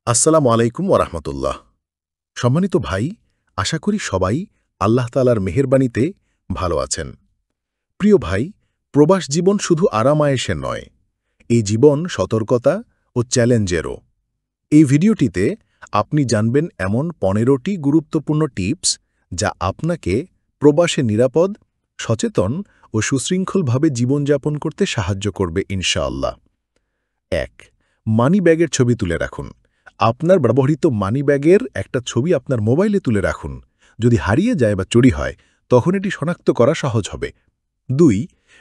আসসালামু আলাইকুম ওরহমতুল্লাহ। সম্মানিত ভাই, আশা করি সবাই আল্লাহ তাআলার মেহেরবানিতে ভালো আছেন। প্রিয় ভাই, প্রবাস জীবন শুধু আরামায়েশের নয়, এই জীবন সতর্কতা ও চ্যালেঞ্জেরও। এই ভিডিওটিতে আপনি জানবেন এমন 15টি গুরুত্বপূর্ণ টিপস যা আপনাকে প্রবাসে নিরাপদ, সচেতন ও সুশৃঙ্খলভাবে জীবনযাপন করতে সাহায্য করবে ইনশাআল্লাহ। ১. মানি ব্যাগের ছবি তুলে রাখুন। আপনার ব্যবহৃত মানি ব্যাগের একটা ছবি আপনার মোবাইলে তুলে রাখুন। যদি হারিয়ে যায় বা চুরি হয়, তখন এটি শনাক্ত করা সহজ হবে। ২.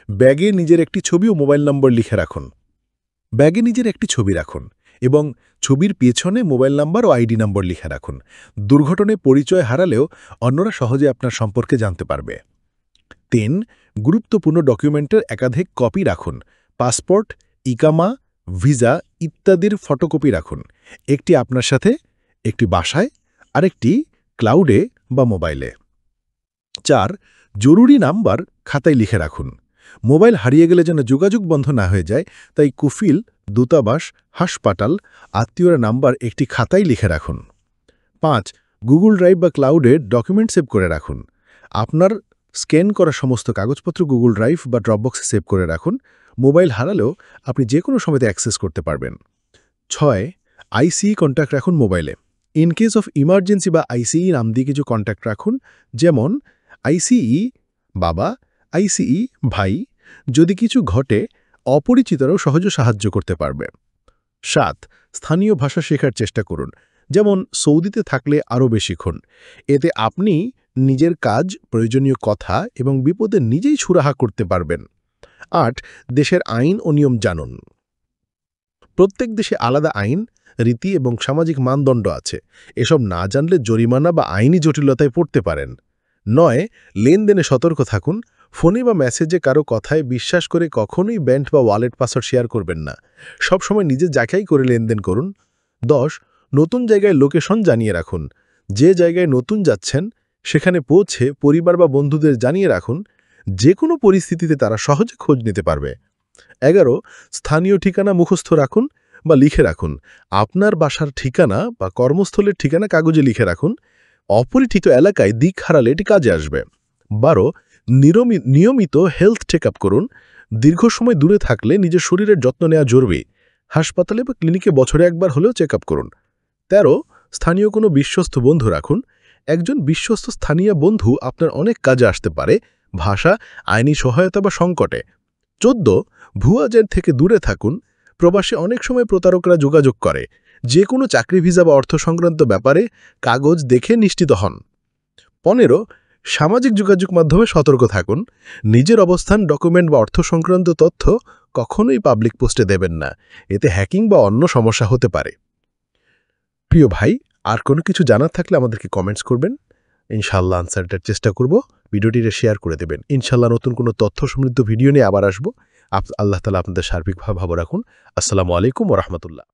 ব্যাগে নিজের একটি ছবি ও মোবাইল নম্বর লিখে রাখুন। ব্যাগে নিজের একটি ছবি রাখুন এবং ছবির পেছনে মোবাইল নম্বর ও আইডি নম্বর লিখে রাখুন। দুর্ঘটনায় পরিচয় হারালেও অন্যরা সহজে আপনার সম্পর্কে জানতে পারবে। ৩. গুরুত্বপূর্ণ ডকুমেন্টের একাধিক কপি রাখুন। পাসপোর্ট, ইকামা, ভিসা ইত্যাদির ফটোকপি রাখুন। একটি আপনার সাথে, একটি বাসায়, আরেকটি ক্লাউডে বা মোবাইলে। ৪. জরুরি নাম্বার খাতায় লিখে রাখুন। মোবাইল হারিয়ে গেলে যেন যোগাযোগ বন্ধ না হয়ে যায়, তাই কুফিল, দূতাবাস, হাসপাতাল, আত্মীয়রা নাম্বার একটি খাতায় লিখে রাখুন। ৫. গুগল ড্রাইভ বা ক্লাউডে ডকুমেন্ট সেভ করে রাখুন। আপনার স্ক্যান করা সমস্ত কাগজপত্র গুগল ড্রাইভ বা ড্রপবক্সে সেভ করে রাখুন। মোবাইল হারালেও আপনি যে কোনো সময়তে অ্যাক্সেস করতে পারবেন। ৬. আইসিই কন্ট্যাক্ট রাখুন মোবাইলে। ইন কেস অফ ইমার্জেন্সি বা আইসিই নাম দিয়ে কিছু কন্ট্যাক্ট রাখুন, যেমন আইসিই বাবা, আইসিই ভাই। যদি কিছু ঘটে, অপরিচিতরাও সহজে সাহায্য করতে পারবে। ৭. স্থানীয় ভাষা শেখার চেষ্টা করুন, যেমন সৌদিতে থাকলে আরও বেশিক্ষণ। এতে আপনি নিজের কাজ, প্রয়োজনীয় কথা এবং বিপদে নিজেই সুরাহা করতে পারবেন। ৮. দেশের আইন ও নিয়ম জানুন। প্রত্যেক দেশে আলাদা আইন, রীতি এবং সামাজিক মানদণ্ড আছে। এসব না জানলে জরিমানা বা আইনি জটিলতায় পড়তে পারেন। ৯. লেনদেনে সতর্ক থাকুন। ফোনে বা মেসেজে কারো কথায় বিশ্বাস করে কখনোই ব্যাংক বা ওয়ালেট পাসওয়ার্ড শেয়ার করবেন না। সবসময় নিজে যাচাই করে লেনদেন করুন। ১০. নতুন জায়গায় লোকেশন জানিয়ে রাখুন। যে জায়গায় নতুন যাচ্ছেন, সেখানে পৌঁছে পরিবার বা বন্ধুদের জানিয়ে রাখুন। যে কোনো পরিস্থিতিতে তারা সহজে খোঁজ নিতে পারবে। ১১. স্থানীয় ঠিকানা মুখস্থ রাখুন বা লিখে রাখুন। আপনার বাসার ঠিকানা বা কর্মস্থলের ঠিকানা কাগজে লিখে রাখুন। অপরিচিত এলাকায় দিক হারালে এটি কাজে আসবে। ১২. নিয়মিত হেলথ চেক আপ করুন। দীর্ঘ সময় দূরে থাকলে নিজের শরীরের যত্ন নেওয়া জরুরি। হাসপাতালে বা ক্লিনিকে বছরে একবার হলেও চেক আপ করুন। ১৩. স্থানীয় কোনো বিশ্বস্ত বন্ধু রাখুন। একজন বিশ্বস্ত স্থানীয় বন্ধু আপনার অনেক কাজে আসতে পারে, ভাষা, আইনি সহায়তা বা সংকটে। ১৪. ভুয়া এজেন্ট থেকে দূরে থাকুন। প্রবাসে অনেক সময় প্রতারকরা যোগাযোগ করে। যে কোনো চাকরি, ভিসা বা অর্থ সংক্রান্ত ব্যাপারে কাগজ দেখে নিশ্চিত হন। ১৫. সামাজিক যোগাযোগ মাধ্যমে সতর্ক থাকুন। নিজের অবস্থান, ডকুমেন্ট বা অর্থ সংক্রান্ত তথ্য কখনোই পাবলিক পোস্টে দেবেন না। এতে হ্যাকিং বা অন্য সমস্যা হতে পারে। প্রিয় ভাই, আর কোনো কিছু জানার থাকলে আমাদেরকে কমেন্টস করবেন। ইনশাআল্লাহ আনসারটার চেষ্টা করব। ভিডিওটিতে শেয়ার করে দেবেন। ইনশাআল্লাহ নতুন কোনো তথ্য সমৃদ্ধ ভিডিও নিয়ে আবার আসবো। আল্লাহ তাআলা আপনাদের সার্বিকভাবে ভালো রাখুন। আসসালামু আলাইকুম ওয়া রাহমাতুল্লাহ।